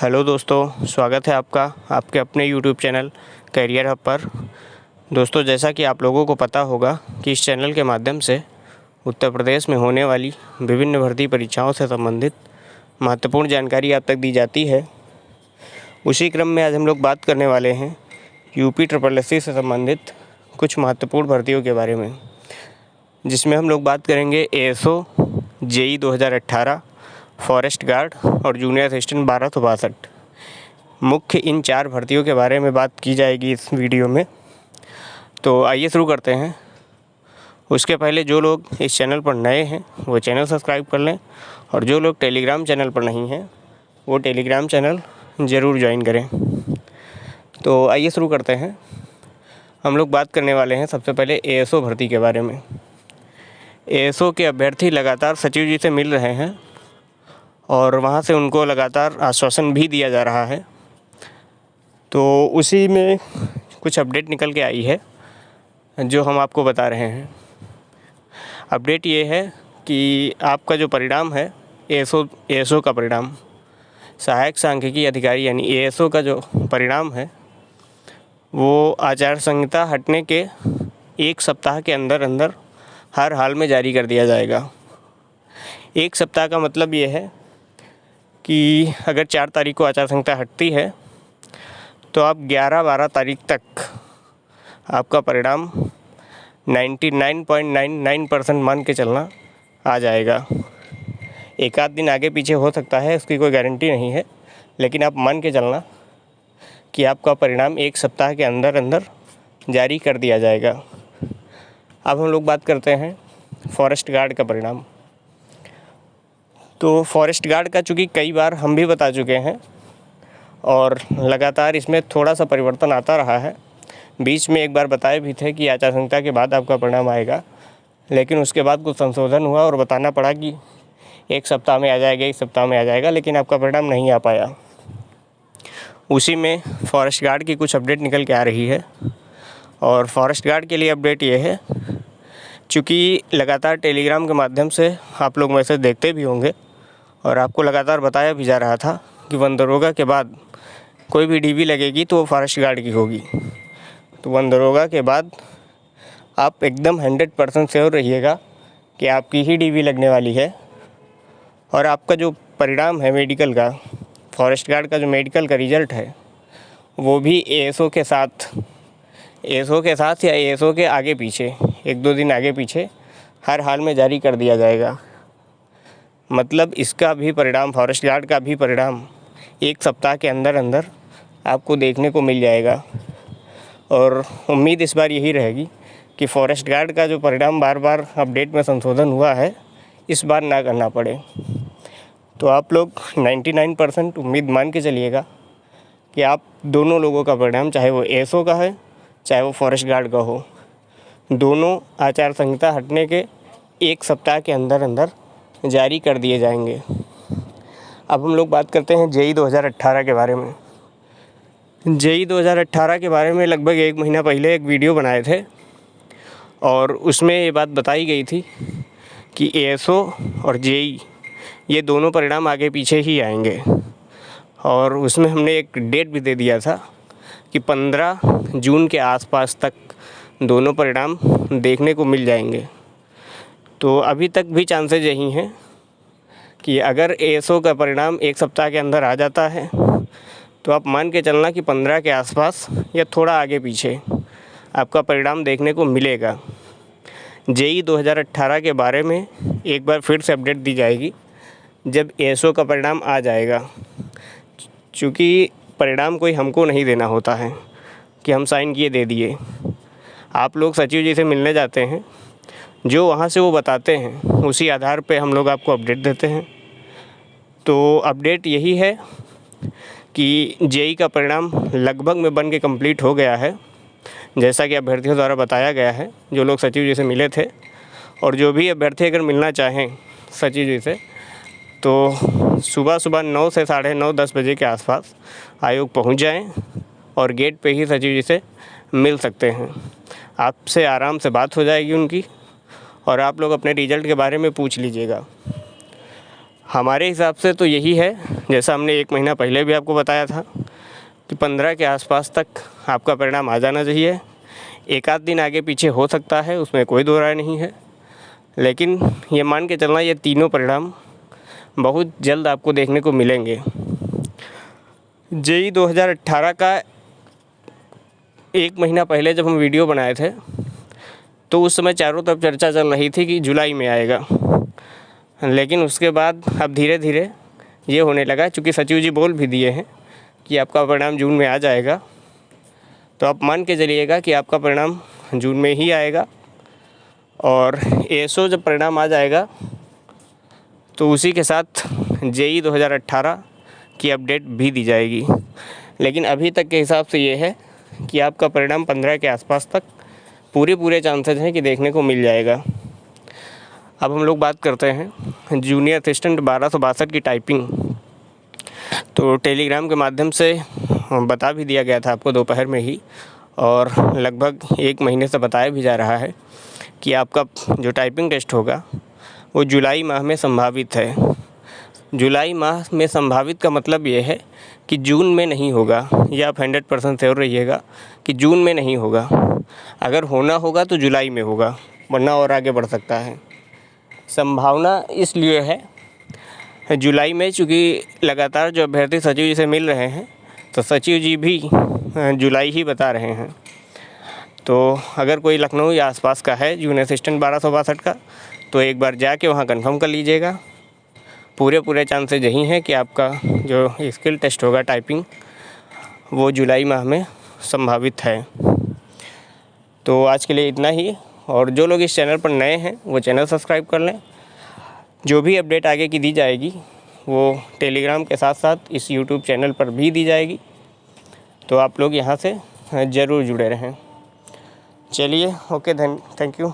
Hello दोस्तों, स्वागत है आपका आपके अपने यूट्यूब चैनल करियर हब पर। दोस्तों, जैसा कि आप लोगों को पता होगा कि इस चैनल के माध्यम से उत्तर प्रदेश में होने वाली विभिन्न भर्ती परीक्षाओं से संबंधित महत्वपूर्ण जानकारी आप तक दी जाती है। उसी क्रम में आज हम लोग बात करने वाले हैं यूपी SSSC से संबंधित कुछ महत्वपूर्ण भर्तियों के बारे में, जिसमें हम लोग बात करेंगे ASO, JEE 2018, फॉरेस्ट गार्ड और जूनियर असिस्टेंट 1262। मुख्य इन 4 भर्तियों के बारे में बात की जाएगी इस वीडियो में। तो आइए शुरू करते हैं। उसके पहले जो लोग इस चैनल पर नए हैं वो चैनल सब्सक्राइब कर लें, और जो लोग टेलीग्राम चैनल पर नहीं हैं वो टेलीग्राम चैनल ज़रूर ज्वाइन करें। तो आइए शुरू करते हैं। हम लोग बात करने वाले हैं सबसे पहले ASO भर्ती के बारे में। ASO के अभ्यर्थी लगातार सचिव जी से मिल रहे हैं और वहाँ से उनको लगातार आश्वासन भी दिया जा रहा है। तो उसी में कुछ अपडेट निकल के आई है जो हम आपको बता रहे हैं। अपडेट ये है कि आपका जो परिणाम है ASO का परिणाम, सहायक सांख्यिकी अधिकारी यानी ASO का जो परिणाम है वो आचार संहिता हटने के 1 सप्ताह के अंदर हर हाल में जारी कर दिया जाएगा। 1 सप्ताह का मतलब ये है कि अगर 4 तारीख को आचार संहिता हटती है तो आप 11-12 तारीख तक आपका परिणाम 99.99% मान के चलना आ जाएगा। एक आध दिन आगे पीछे हो सकता है, उसकी कोई गारंटी नहीं है, लेकिन आप मान के चलना कि आपका परिणाम 1 सप्ताह के अंदर जारी कर दिया जाएगा। अब हम लोग बात करते हैं फॉरेस्ट गार्ड का परिणाम। तो फॉरेस्ट गार्ड का चूँकि कई बार हम भी बता चुके हैं और लगातार इसमें थोड़ा सा परिवर्तन आता रहा है। बीच में एक बार बताए भी थे कि आचार संहिता के बाद आपका परिणाम आएगा, लेकिन उसके बाद कुछ संशोधन हुआ और बताना पड़ा कि 1 सप्ताह में आ जाएगा, 1 सप्ताह में आ जाएगा, लेकिन आपका परिणाम नहीं आ पाया। उसी में फॉरेस्ट गार्ड की कुछ अपडेट निकल के आ रही है। और फॉरेस्ट गार्ड के लिए अपडेट ये है, चूँकि लगातार टेलीग्राम के माध्यम से आप लोग मैसेज देखते भी होंगे और आपको लगातार बताया भी जा रहा था कि वन दरोगा के बाद कोई भी DB लगेगी तो वो फॉरेस्ट गार्ड की होगी। तो वन दरोगा के बाद आप एकदम 100% श्योर रहिएगा कि आपकी ही DB लगने वाली है। और आपका जो परिणाम है मेडिकल का, फॉरेस्ट गार्ड का जो मेडिकल का रिज़ल्ट है वो भी ASO के साथ या ASO के आगे पीछे 1-2 दिन आगे पीछे हर हाल में जारी कर दिया जाएगा। मतलब इसका भी परिणाम, फॉरेस्ट गार्ड का भी परिणाम 1 सप्ताह के अंदर आपको देखने को मिल जाएगा। और उम्मीद इस बार यही रहेगी कि फॉरेस्ट गार्ड का जो परिणाम बार अपडेट में संशोधन हुआ है इस बार ना करना पड़े। तो आप लोग 99% उम्मीद मान के चलिएगा कि आप दोनों लोगों का परिणाम, चाहे वो ASO का है चाहे वो फॉरेस्ट गार्ड का हो, दोनों आचार संहिता हटने के 1 सप्ताह के अंदर जारी कर दिए जाएंगे। अब हम लोग बात करते हैं JEE 2018 के बारे में। JEE 2018 के बारे में लगभग 1 महीना पहले एक वीडियो बनाए थे और उसमें ये बात बताई गई थी कि ASO और JEE ये दोनों परिणाम आगे पीछे ही आएंगे। और उसमें हमने एक डेट भी दे दिया था कि 15 जून के आसपास तक दोनों परिणाम देखने को मिल जाएंगे। तो अभी तक भी चांसेस यही हैं कि अगर ASO का परिणाम 1 सप्ताह के अंदर आ जाता है तो आप मान के चलना कि 15 के आसपास या थोड़ा आगे पीछे आपका परिणाम देखने को मिलेगा। JEE 2018 के बारे में एक बार फिर से अपडेट दी जाएगी जब ASO का परिणाम आ जाएगा। चूँकि परिणाम कोई हमको नहीं देना होता है कि हम साइन किए दे दिए। आप लोग सचिव जी से मिलने जाते हैं, जो वहाँ से वो बताते हैं उसी आधार पे हम लोग आपको अपडेट देते हैं। तो अपडेट यही है कि JEE का परिणाम लगभग में बन के कंप्लीट हो गया है, जैसा कि अभ्यर्थियों द्वारा बताया गया है जो लोग सचिव जी से मिले थे। और जो भी अभ्यर्थी अगर मिलना चाहें सचिव जी से तो सुबह 9 से 9:30-10 बजे के आसपास आयोग पहुंच जाएं और गेट पे ही सचिव जी से मिल सकते हैं। आपसे आराम से बात हो जाएगी उनकी और आप लोग अपने रिज़ल्ट के बारे में पूछ लीजिएगा। हमारे हिसाब से तो यही है, जैसा हमने 1 महीना पहले भी आपको बताया था कि 15 के आसपास तक आपका परिणाम आ जाना चाहिए। एक आध दिन आगे पीछे हो सकता है, उसमें कोई दो राय नहीं है, लेकिन ये मान के चलना ये तीनों परिणाम बहुत जल्द आपको देखने को मिलेंगे। जेईई 2018 का 1 महीना पहले जब हम वीडियो बनाए थे तो उस समय चारों तरफ चर्चा चल रही थी कि जुलाई में आएगा, लेकिन उसके बाद अब धीरे धीरे ये होने लगा, चूँकि सचिव जी बोल भी दिए हैं कि आपका परिणाम जून में आ जाएगा, तो आप मान के चलिएगा कि आपका परिणाम जून में ही आएगा। और एएसओ जब परिणाम आ जाएगा तो उसी के साथ जेईई 2018 की अपडेट भी दी जाएगी। लेकिन अभी तक के हिसाब से ये है कि आपका परिणाम 15 के आसपास तक पूरे चांसेस हैं कि देखने को मिल जाएगा। अब हम लोग बात करते हैं जूनियर असिस्टेंट 1262 की टाइपिंग। तो टेलीग्राम के माध्यम से बता भी दिया गया था आपको दोपहर में ही, और लगभग 1 महीने से बताया भी जा रहा है कि आपका जो टाइपिंग टेस्ट होगा वो जुलाई माह में संभावित है। जुलाई माह में संभावित का मतलब ये है कि जून में नहीं होगा, या आप 100% श्योर रहिएगा कि जून में नहीं होगा। अगर होना होगा तो जुलाई में होगा, वरना और आगे बढ़ सकता है। संभावना इसलिए है जुलाई में, चूँकि लगातार जो अभ्यर्थी सचिव जी से मिल रहे हैं तो सचिव जी भी जुलाई ही बता रहे हैं। तो अगर कोई लखनऊ या आसपास का है जूनियर असिस्टेंट 1262 का, तो एक बार जाके वहाँ कंफर्म कर लीजिएगा। पूरे चांसेस यही हैं कि आपका जो स्किल टेस्ट होगा टाइपिंग वो जुलाई माह में संभावित है। तो आज के लिए इतना ही, और जो लोग इस चैनल पर नए हैं वो चैनल सब्सक्राइब कर लें। जो भी अपडेट आगे की दी जाएगी वो टेलीग्राम के साथ साथ इस यूट्यूब चैनल पर भी दी जाएगी, तो आप लोग यहाँ से ज़रूर जुड़े रहें। चलिए, ओके, थैंक यू।